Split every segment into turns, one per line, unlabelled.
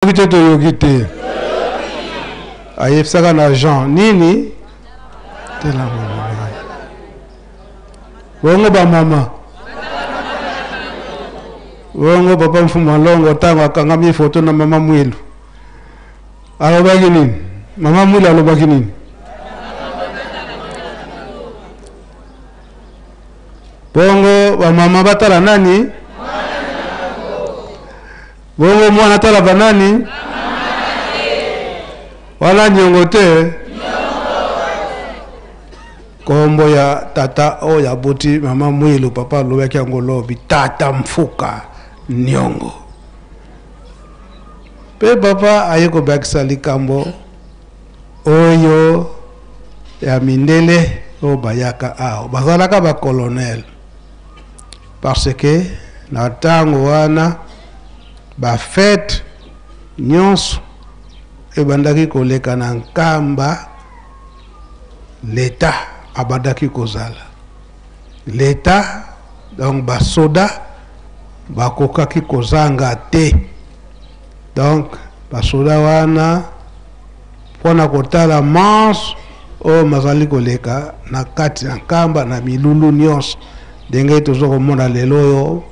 Yogi to yogi te. Ayefsaka na Jean nini? Tela mama. Wongo ba mama. Wongo papa mfuma longo tango akangami foto na mama Mwilu. Alobaki nini? Mama Mwilu alobaki nini? Bongo ba mama batala nani? Bongo mwana tala banani? Wala nyongo te. Kombo ya tata o ya buti mama Mwilu papa lobaki angolobi tata mfuka nyongo. Pe papa ayeko bakisa likambo oyo ya mindele o bayaka ao. Bazalaka ba colonel. Parce que na tango wana ba fête nyonso ebandaki koleka na nkamba l'État abandaki kozala. L'État donc ba soda bakokaki kozanga te. Donc ba soda wana pona kotala mans o mazali koleka na kati na nkamba na milulu nyonso ndenge tozokomona lelo yo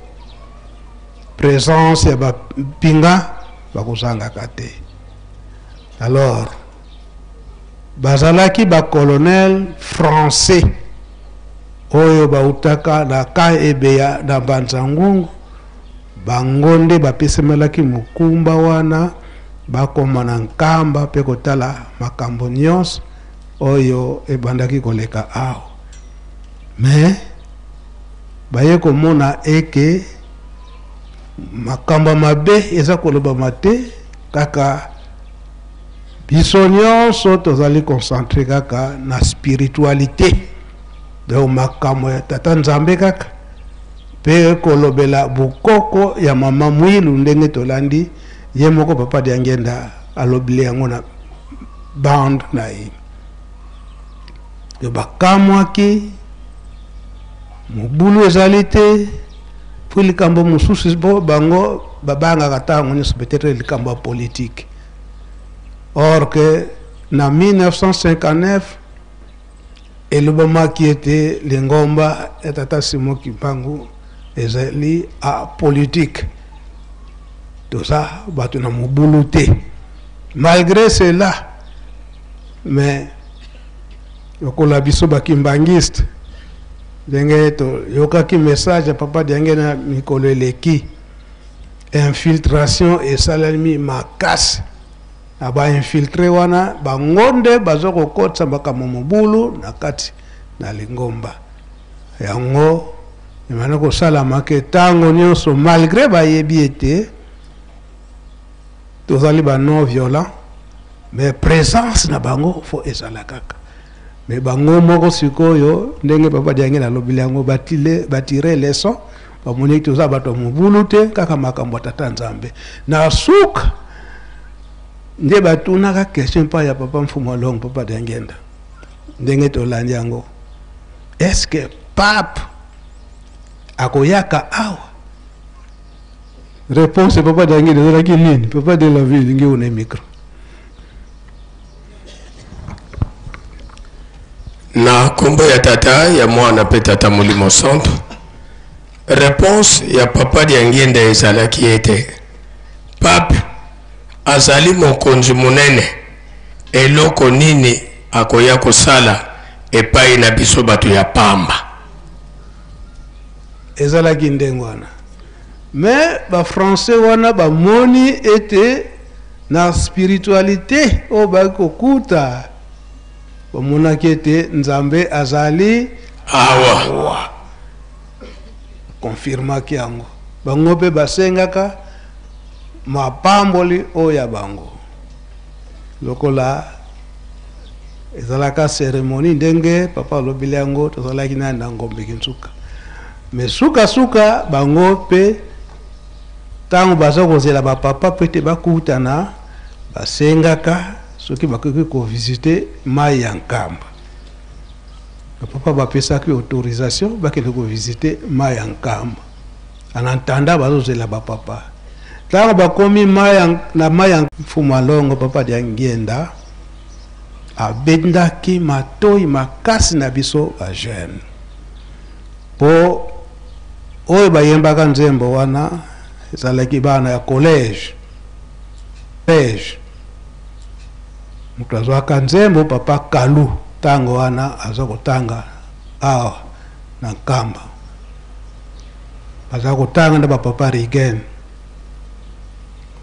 présence ya bapinga bakozangaka te. Alors bazalaki ba colonel français oyo bautaka na ka ebeya na Banzangungu bangonde bapesemelaki mukumba wana bakoma na nkamba pe kotala makambo nyonso oyo ebandaki koleka ao. Mais baye komona eke makamba mabe eza koloba mate kaka biso nyonso tozali concentré kaka na spiritualité donc makambo ya tata Nzambe kaka pe kolobela bukoko ya mama Mwilu ndenge tolandi ye moko papa de ngenda alobile yango na band na ye yo bakamwaki mobulu ezali te pour likambo mususu bo bango babanga katango nyonso peut-être likambo politique. Or que na 1959 elobama qui était lingomba etata Simo Kimpangu ezali a politique. Tout ça batu na mobulu te. Malgré cela mais yokola biso bakimbangiste denge to yokaki message papa denge na mikolo eleki infiltration et salami makasi aba infiltré wana bangonde bazoko kotsa bakama mobulu na kati na lingomba yango imana ko sala maketango nyonso malgré bayebi ete tozali ba non violent mais présence na bango fo ezala kaka. Mais bango moko sikoyo ndenge papa diange na lobile yango batire leçon bamoni toza bato mobulu te kaka makambo tata Nzambe na suka nde batuna ka question pa ya papa mfuma long papa diangenda ndenge tolandi yango est-ce que pape akoyaka awa réponse papa diangenda zala ki nini papa de la ville ngi une micro
na kombo ya tata ya mwana pe tata Molimo Centre. Réponse ya papa diangenda ezalaki ete pape azali mokonzi munene eloko nini akoya kosala epai na biso bato ya pamba
ezalaki ndenge wana. Mais ba français wana ba moni ete na spiritualité o ba kokuta bamona kete Nzambe azali
awa
confirma kiango bango pe basengaka mapamboli oya bango lokola ezalaka cérémonie ndenge papa lobile yango tozalaki na ngombe kinsuka mais suka bango pe tango bazokozela ba papa pete bakutana basengaka soki bakoki ko visiter mai ya nkamba papa bapesaki autorisation bakende ko visiter mai ya nkamba en entendant bazozela ba papa Tango bakomi na maya Fumalongo papa dia Ngienda abendaki matoi makasi na biso ba jeune. Po oyo bayembaka nzembo wana ezalaki bana ya collège. Mutu azwaka nzembo papa Kalu tango wana azokotanga awa na Nkamba. Azokotanga na papa Rigen.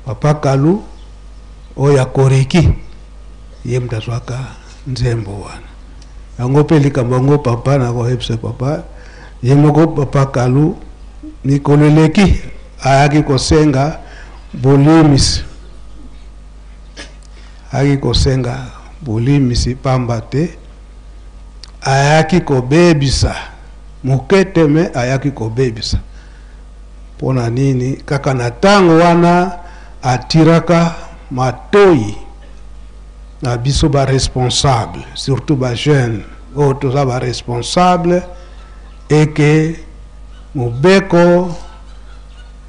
Papa Kalu oya Koreki ye mtazwaka nzembo wana. Yango pe likambo papa na ko hepse papa ye moko papa Kalu nikoleleki ayaki kosenga bolimis. Ayaki kosenga bolimis pamba te ayaki kobebisa muketeme ayaki kobebisa. Pona nini kaka na tango wana atiraka matoi na biso ba responsable, surtout ba jeune oyo ba responsable et que mubeko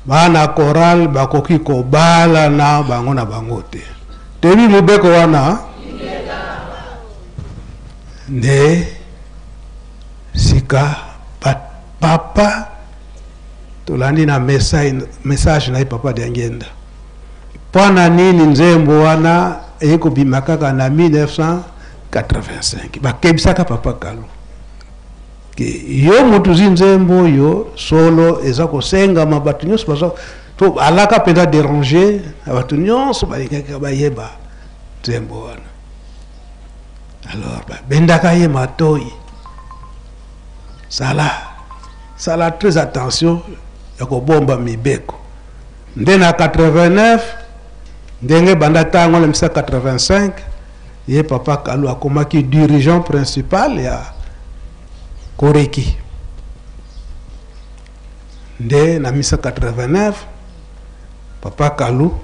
bana choral bakoki kobala na bango na bango te. Tebi mubeko wana nde sika papa tolandi na message na papa de Ngienda. Pona nini nzembo wana eko bimakaka na 1985 bakebisaka papa Kalu ke yo mutu nzembo yo solo eza kosenga mabatu nyonso baza to alaka penda déranger abatu nyonso balingaka bayeba nzembo wana. Alors bendaka ye matoi sala très attention ya kobomba mibeko. Nde na 89 ndenge banda tango le 85 ye papa Kalu akomaki dirigeant principal ya Koreki. Nde na 89 papa Kalu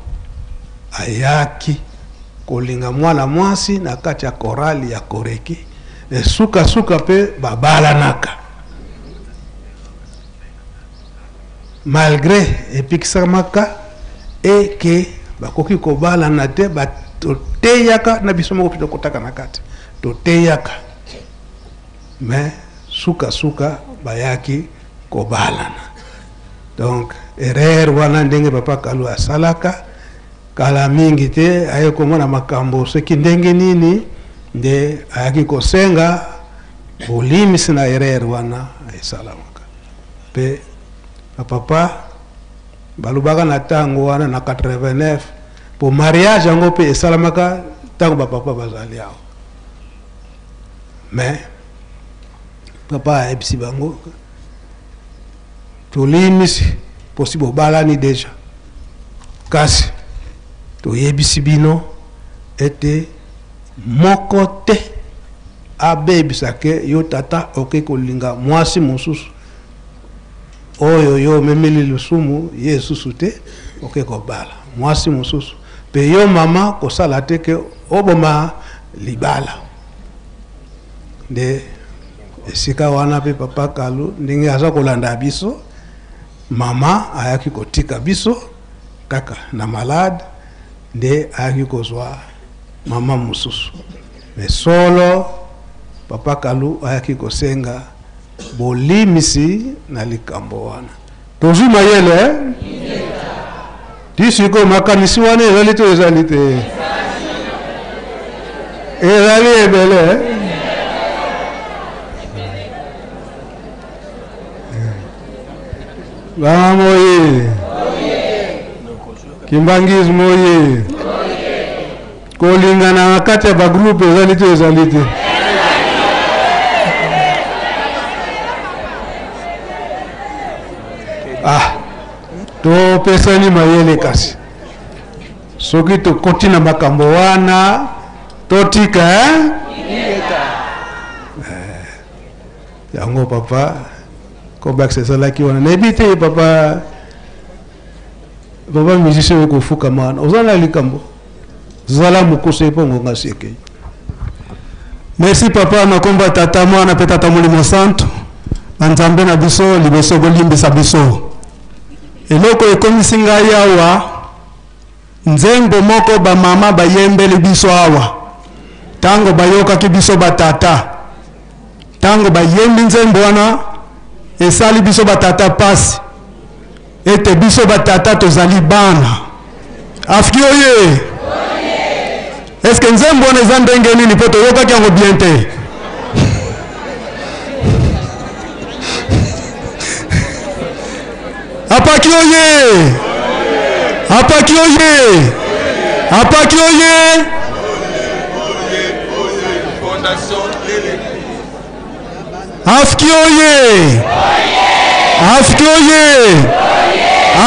ayaki kolinga mwana mwasi na kati ya korali ya Koreki suka pe babalanaka. Malgré epikisamaka et que bakoki kobala na te batoteyaka na biso moko pito kotaka na kati toteyaka mais suka bayaki kobalana. Donc erreur wana ndenge papa Kalu asalaka kala mingi te aye komona makambo soki ndenge nini nde ayaki kosenga bolimisi na erreur wana esalamaka pe papa balubaka na tango wana na 89 po mariage yango pe esalamaka tango papa bazali awo. Mais papa ebisi bango tolimisi possible balani deja kasi toyebisi bino ete moko te abebisake yo tata oke kolinga mwasi mosusu oyo yo memeli lusumu yesusu te oke kobala mwasi mosusu pe yo mama kosala te ke oboma libala. Nde esika wana pe papa Kalu ndenge aza kolanda biso mama ayaki kotika biso kaka na malade nde ayaki kozwa mama mosusu. Mais solo papa Kalu ayaki kosenga bolimisi na likambo wana. Tozu mayele tisiko makanisi wana ezali to ezali te ezali ebele Bamoye Kimbangis moye kolingana wakati ya bagrupe ezali to ezali te. To pesani mayele kasi soki to kotina makambo wana totika yango papa ko bakse laki wana nebite papa musicien ko fuka mana ozala likambo zala mukose pongo ngaseke.
Merci papa makomba tata mwana pe tata Molimo Santo banzambe na biso liboso bolimbisa biso eloko ekomisi ngai awa nzembo moko ba mama bayembeli biso awa tango bayoka ki biso batata tango bayembi nzembo wana esali biso batata pasi ete biso batata tozali bana afiki oye est-ce que nzembo wana eza ndenge nini po toyokaki yango bien te apaki oye apaki oye apaki oye afiki oye afiki oye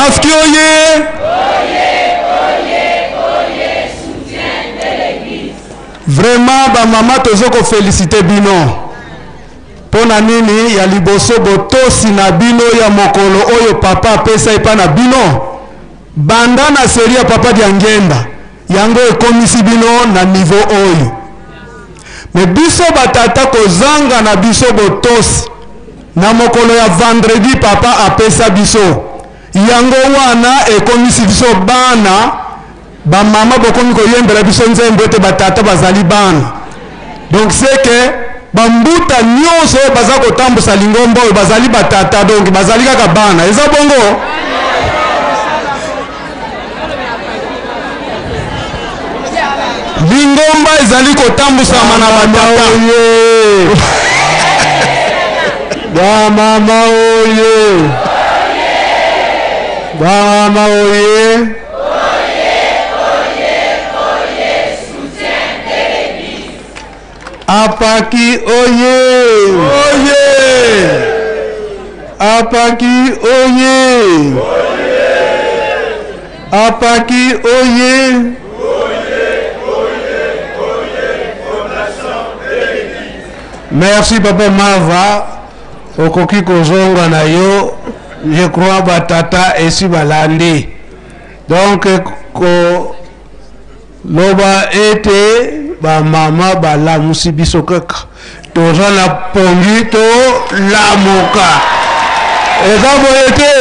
afiki oye vraiment ba mama tozoko féliciter bino pona nini ya liboso botosi na bino ya mokolo oyo papa apesa epa na bino banda na seri ya papa dia ngenda yango ekomisi bino na niveau oyo me biso batata kozanga na biso botosi na mokolo ya vendredi papa apesa biso yango wana ekomisi biso bana ba mama bokomi koyembela biso nzembo ete batata bazali bana donc c'est que bambuta nyonso baza kotambusa lingomba oyo bazali batata donc bazali kaka bana eza bongo lingomba ezali kotambusama na batata bamama oye bamama oye apaki oye oye apaki oye apaki oye merci papa Mava okoki kozonga na yo je crois batata esi balandi donc ko loba ete ba mama balamusi biso kaka toza na pongi to lamuka eza boye te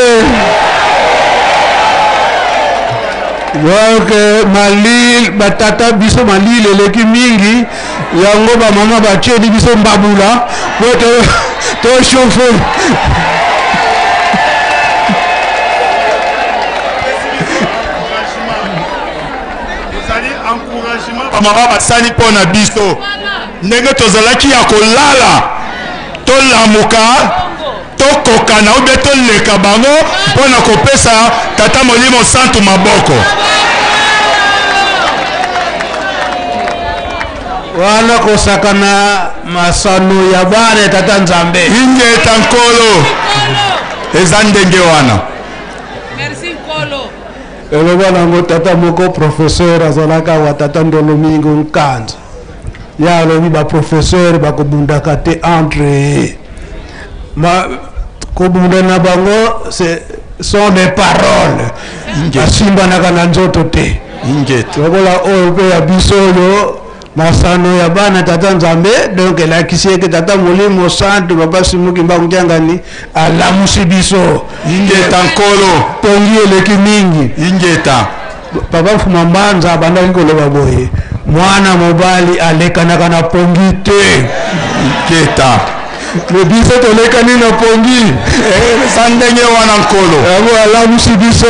donc malil batata biso malil eleki mingi yango ba mama batieli biso mbabula po to chauffe
mama basali pona biso ndenge tozalaki ya kolala tolamuka tokokana obe toleka bango pona kopesa tata Molimo Santu maboko
wana kosakana masano ya bana tata Nzambe
ingeta nkolo eza ndenge wana.
Merci nkolo.
eloba nango tata moko professeur azalaka wa tata Ndolomingo Nkanza ya alobi ba professeur bakobundaka te entre ma kobunda na bango sont des paroles asimbanaka na nzoto te
ingeta
lokola oyo mpe ya biso oyo masano ya bana tata Nzambe donc elakisi eke tata Molimo Santu papa Simuki Mbangutiangani alamusi biso
ingeta nkolo
pongi eleki mingi
ingeta
papa Mfuma Mbanza abandaki koloba boye mwana mobali alekanaka na pongi te
ingeta
me biso tolekani na pongi
eza ndenge wana nkolo
yango alamusi biso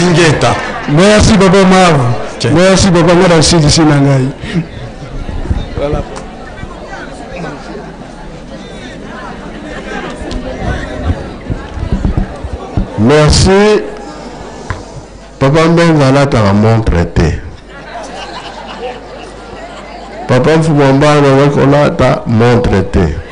ingeta.
merci papa Mavu merci papa nga nasilisi na ngai. Voilà.
Merci. Papa Mbenza alataka montre te. Papa Mfuma Mbanza wakolata montre te.